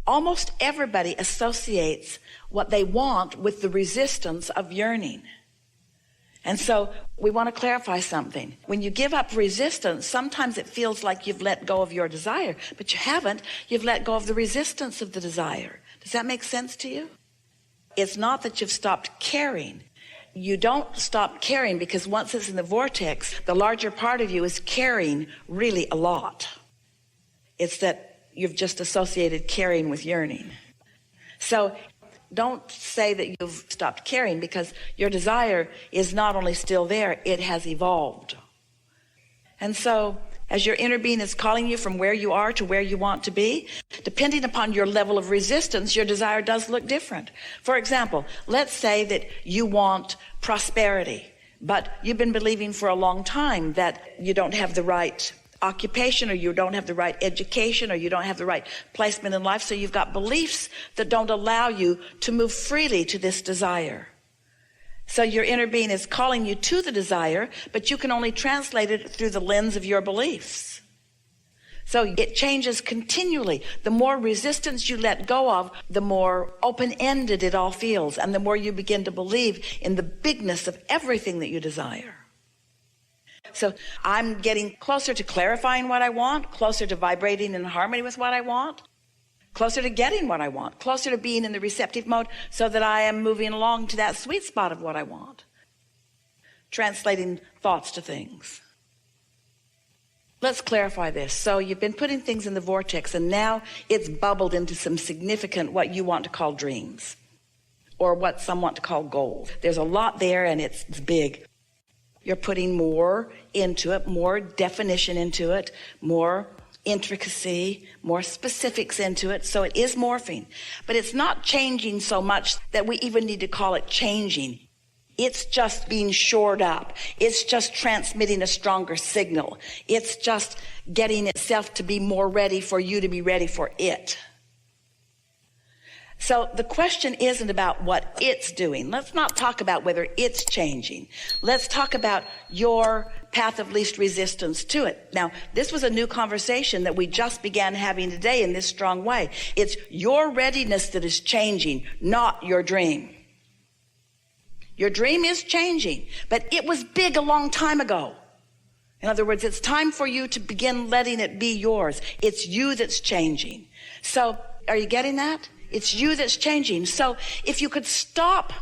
Almost everybody associates what they want with the resistance of yearning. And so we want to clarify something. When you give up resistance, sometimes it feels like you've let go of your desire, but you haven't. You've let go of the resistance of the desire. Does that make sense to you? It's not that you've stopped caring. You don't stop caring because once it's in the vortex, the larger part of you is caring really a lot. It's that you've just associated caring with yearning. So don't say that you've stopped caring, because your desire is not only still there, it has evolved. And so as your inner being is calling you from where you are to where you want to be, depending upon your level of resistance, your desire does look different. For example, let's say that you want prosperity, but you've been believing for a long time that you don't have the right occupation, or you don't have the right education, or you don't have the right placement in life. So you've got beliefs that don't allow you to move freely to this desire. So your inner being is calling you to the desire, but you can only translate it through the lens of your beliefs. So it changes continually. The more resistance you let go of, the more open-ended it all feels, and the more you begin to believe in the bigness of everything that you desire. So I'm getting closer to clarifying what I want, closer to vibrating in harmony with what I want, closer to getting what I want, closer to being in the receptive mode, so that I am moving along to that sweet spot of what I want. Translating thoughts to things. Let's clarify this. So you've been putting things in the vortex, and now it's bubbled into some significant, what you want to call dreams, or what some want to call goals. There's a lot there, and it's big. You're putting more into it, more definition into it, more intricacy, more specifics into it. So it is morphing, but it's not changing so much that we even need to call it changing. It's just being shored up. It's just transmitting a stronger signal. It's just getting itself to be more ready for you to be ready for it. So the question isn't about what it's doing. Let's not talk about whether it's changing. Let's talk about your path of least resistance to it. Now, this was a new conversation that we just began having today in this strong way. It's your readiness that is changing, not your dream. Your dream is changing, but it was big a long time ago. In other words, it's time for you to begin letting it be yours. It's you that's changing. So, are you getting that? It's you that's changing. So if you could stop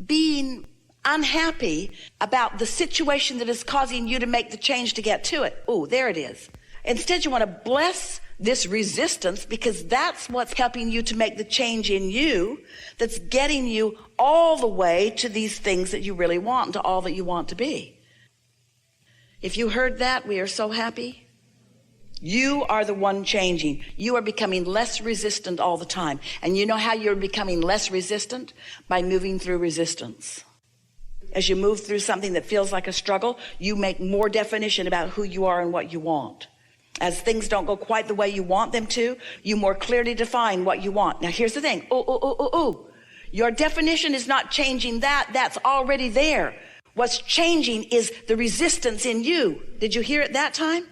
being unhappy about the situation that is causing you to make the change to get to it. Oh, there it is. Instead, you want to bless this resistance, because that's what's helping you to make the change in you, that's getting you all the way to these things that you really want, to all that you want to be. If you heard that, we are so happy. You are the one changing. You are becoming less resistant all the time. And you know how you're becoming less resistant? By moving through resistance. As you move through something that feels like a struggle, you make more definition about who you are and what you want. As things don't go quite the way you want them to, you more clearly define what you want. Now here's the thing. Your definition is not changing that. That's already there. What's changing is the resistance in you. Did you hear it that time?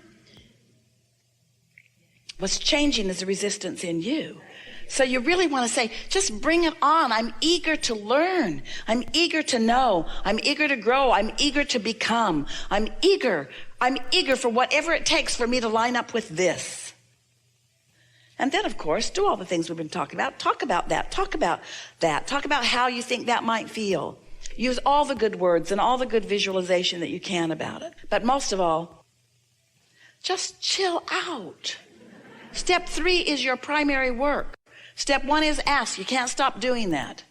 What's changing is the resistance in you. So you really want to say, just bring it on. I'm eager to learn. I'm eager to know. I'm eager to grow. I'm eager to become. I'm eager for whatever it takes for me to line up with this. And then, of course, do all the things we've been talking about. Talk about that. Talk about that. Talk about how you think that might feel. Use all the good words and all the good visualization that you can about it. But most of all, just chill out. Step 3 is your primary work. Step 1 is ask. You can't stop doing that.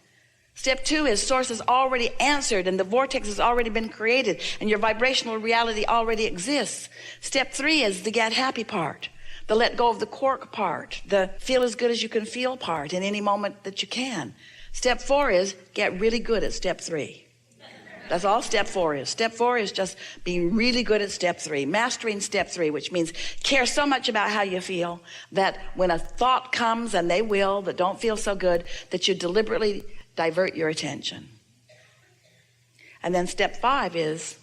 Step 2 is source has already answered, and the vortex has already been created, and your vibrational reality already exists. Step 3 is the get happy part, the let go of the cork part, the feel as good as you can feel part in any moment that you can. Step 4 is get really good at step 3. That's all step 4 is. Step 4 is just being really good at step 3, mastering step 3, which means care so much about how you feel that when a thought comes, and they will, that don't feel so good, that you deliberately divert your attention. And then step 5 is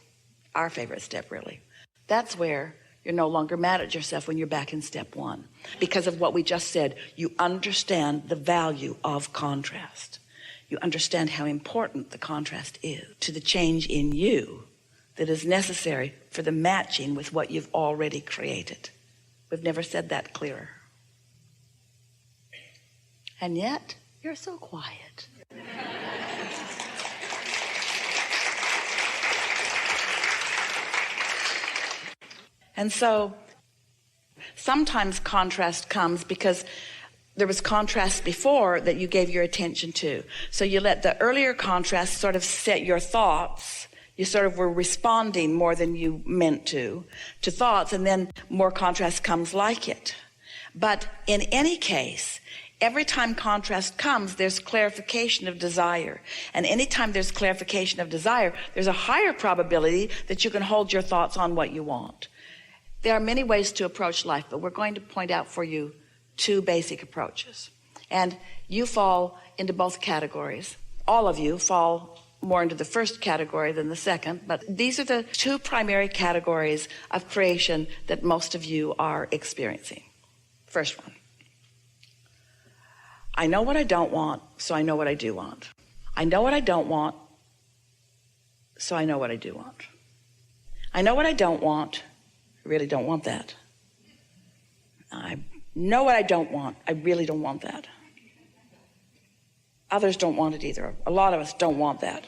our favorite step, really. That's where You're no longer mad at yourself when you're back in step one. Because of what we just said, you understand the value of contrast. You understand how important the contrast is to the change in you that is necessary for the matching with what you've already created. We've never said that clearer. And yet, you're so quiet. And so, sometimes contrast comes because there was contrast before that you gave your attention to. So you let the earlier contrast sort of set your thoughts. You sort of were responding more than you meant to thoughts, and then more contrast comes like it. But in any case, every time contrast comes, there's clarification of desire. And anytime there's clarification of desire, there's a higher probability that you can hold your thoughts on what you want. There are many ways to approach life, but we're going to point out for you 2 basic approaches. And you fall into both categories. All of you fall more into the first category than the second, but these are the 2 primary categories of creation that most of you are experiencing. First one. I know what I don't want, so I know what I do want. I know what I don't want, so I know what I do want. I know what I don't want. I really don't want that. I know what I don't want. I really don't want that. Others don't want it either. A lot of us don't want that.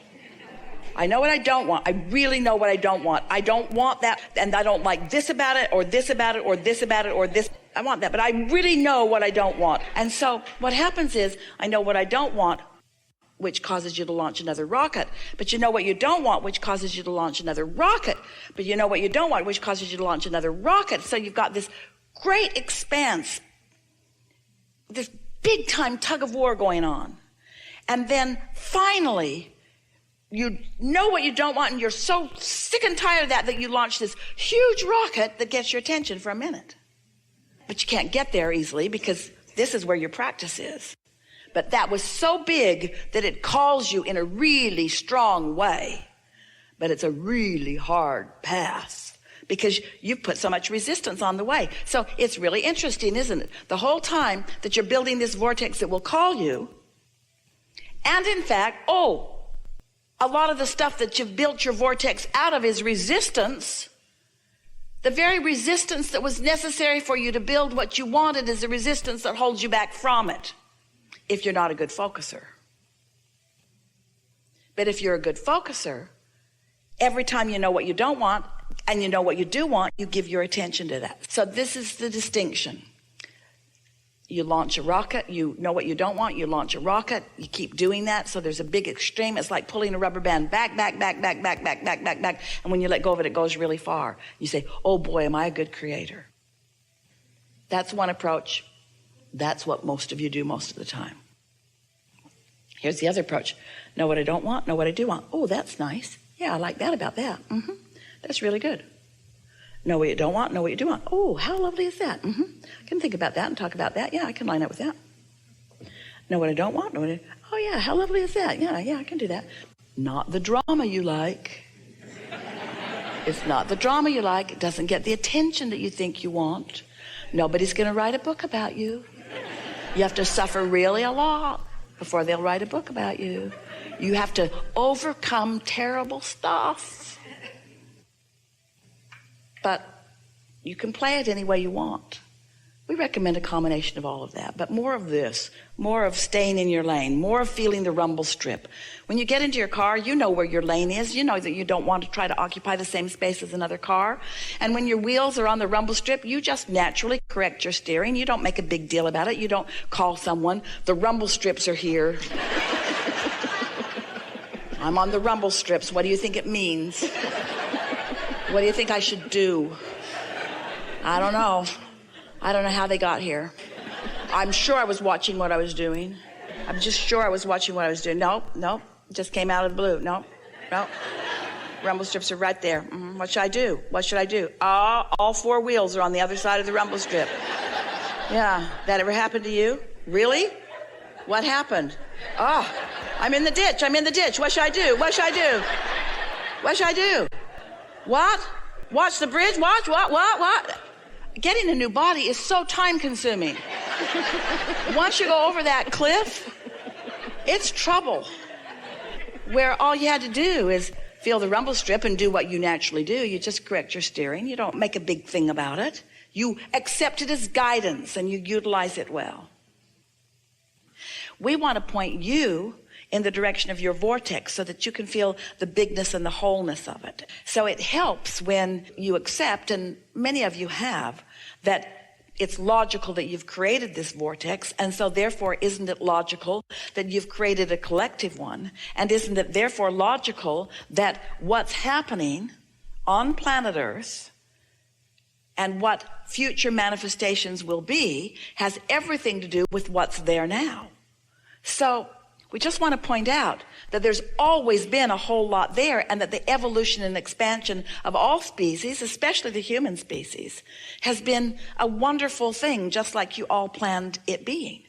I know what I don't want. I really know what I don't want. I don't want that, and I don't like this about it, or this about it, or this about it, or this. I want that, but I really know what I don't want. And so what happens is, I know what I don't want, which causes you to launch another rocket. But you know what you don't want, which causes you to launch another rocket. But you know what you don't want, which causes you to launch another rocket. So you've got this great expanse, this big time tug of war going on. And then finally, you know what you don't want, and you're so sick and tired of that you launch this huge rocket that gets your attention for a minute. But you can't get there easily because this is where your practice is. But that was so big that it calls you in a really strong way. But it's a really hard path because you've put so much resistance on the way. So it's really interesting, isn't it? The whole time that you're building this vortex that will call you, and in fact, a lot of the stuff that you've built your vortex out of is resistance. The very resistance that was necessary for you to build what you wanted is the resistance that holds you back from it. If you're not a good focuser. But if you're a good focuser, every time you know what you don't want and you know what you do want, you give your attention to that. So this is the distinction. You launch a rocket, you know what you don't want, you launch a rocket, you keep doing that. So there's a big extreme. It's like pulling a rubber band back. And when you let go of it, it goes really far. You say, oh boy, am I a good creator? That's one approach. That's what most of you do most of the time. Here's the other approach. Know what I don't want, know what I do want. Oh, that's nice. Yeah, I like that about that. That's really good. Know what you don't want, know what you do want. Oh, how lovely is that? I can think about that and talk about that. Yeah, I can line up with that. Know what I don't want, oh yeah, how lovely is that? Yeah, I can do that. Not the drama you like. It's not the drama you like. It doesn't get the attention that you think you want. Nobody's going to write a book about you. You have to suffer really a lot before they'll write a book about you. You have to overcome terrible stuff. But you can play it any way you want. We recommend a combination of all of that, but more of this, more of staying in your lane, more of feeling the rumble strip. When you get into your car, you know where your lane is. You know that you don't want to try to occupy the same space as another car. And when your wheels are on the rumble strip, you just naturally correct your steering. You don't make a big deal about it. You don't call someone, the rumble strips are here. I'm on the rumble strips. What do you think it means? What do you think I should do? I don't know. I don't know how they got here. I'm sure I was watching what I was doing. I'm just sure I was watching what I was doing. Nope. It just came out of the blue. Nope. Rumble strips are right there. What should I do? What should I do? All four wheels are on the other side of the rumble strip. Yeah. That ever happened to you? Really? What happened? I'm in the ditch. What should I do? What should I do? What? Watch the bridge, watch, what? Getting a new body is so time consuming. Once you go over that cliff, it's trouble. Where all you had to do is feel the rumble strip and do what you naturally do. You just correct your steering. You don't make a big thing about it. You accept it as guidance and you utilize it well. We want to point you in the direction of your vortex so that you can feel the bigness and the wholeness of it. So it helps when you accept, and many of you have, that it's logical that you've created this vortex, and so therefore isn't it logical that you've created a collective one? And isn't it therefore logical that what's happening on planet Earth and what future manifestations will be has everything to do with what's there now? So we just want to point out that there's always been a whole lot there, and that the evolution and expansion of all species, especially the human species, has been a wonderful thing, just like you all planned it being.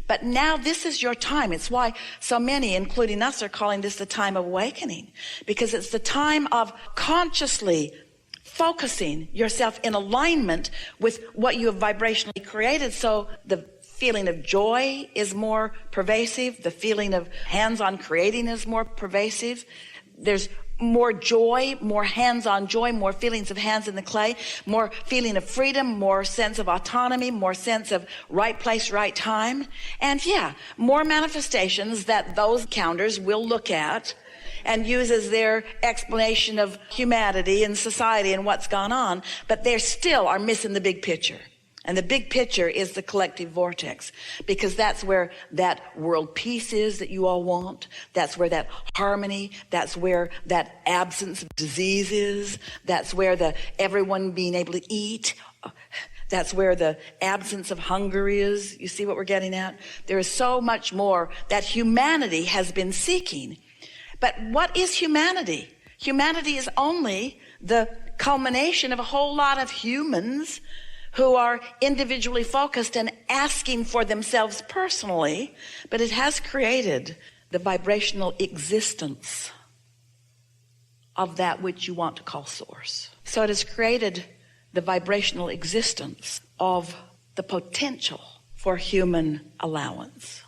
But now this is your time. It's why so many, including us, are calling this the time of awakening, because it's the time of consciously focusing yourself in alignment with what you have vibrationally created. So the feeling of joy is more pervasive. The feeling of hands-on creating is more pervasive. There's more joy, more hands-on joy, more feelings of hands in the clay, more feeling of freedom, more sense of autonomy, more sense of right place, right time. And yeah, more manifestations that those counters will look at and use as their explanation of humanity and society and what's gone on, but they still are missing the big picture. And the big picture is the collective vortex, because that's where that world peace is that you all want. That's where that harmony, that's where that absence of disease is. That's where the everyone being able to eat. That's where the absence of hunger is. You see what we're getting at? There is so much more that humanity has been seeking. But what is humanity? Humanity is only the culmination of a whole lot of humans who are individually focused and asking for themselves personally, but it has created the vibrational existence of that which you want to call source. So it has created the vibrational existence of the potential for human allowance.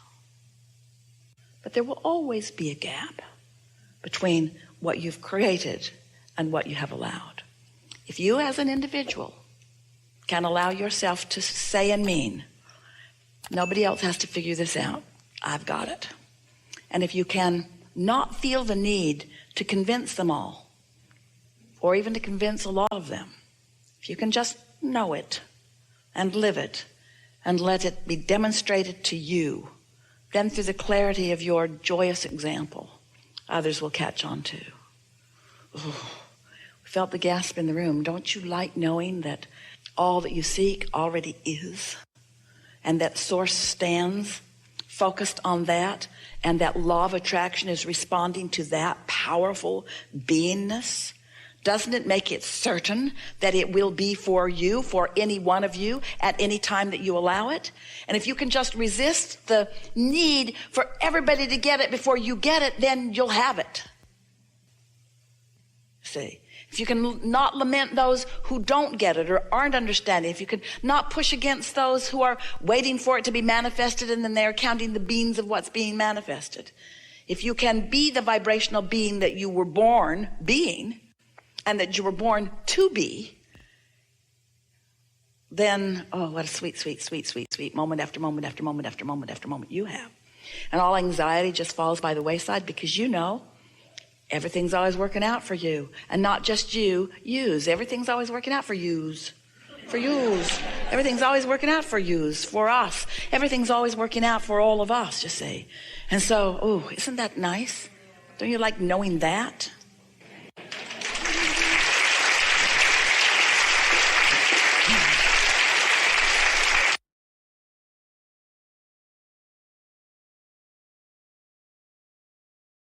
But there will always be a gap between what you've created and what you have allowed. If you as an individual can allow yourself to say and mean, nobody else has to figure this out, I've got it. And if you can not feel the need to convince them all, or even to convince a lot of them, if you can just know it and live it and let it be demonstrated to you, then through the clarity of your joyous example, others will catch on too. Ooh, we felt the gasp in the room. Don't you like knowing that all that you seek already is, and that source stands focused on that, and that law of attraction is responding to that powerful beingness? Doesn't it make it certain that it will be for you, for any one of you, at any time that you allow it? And if you can just resist the need for everybody to get it before you get it, then you'll have it. See? If you can not lament those who don't get it or aren't understanding, if you can not push against those who are waiting for it to be manifested and then they're counting the beans of what's being manifested. If you can be the vibrational being that you were born being and that you were born to be, then, oh, what a sweet, sweet, sweet, sweet, sweet moment after moment after moment after moment after moment you have. And all anxiety just falls by the wayside, because you know everything's always working out for you. And not just yous. Everything's always working out for yous. For yous. Everything's always working out for yous, for us. Everything's always working out for all of us, you see. And so, oh, isn't that nice? Don't you like knowing that?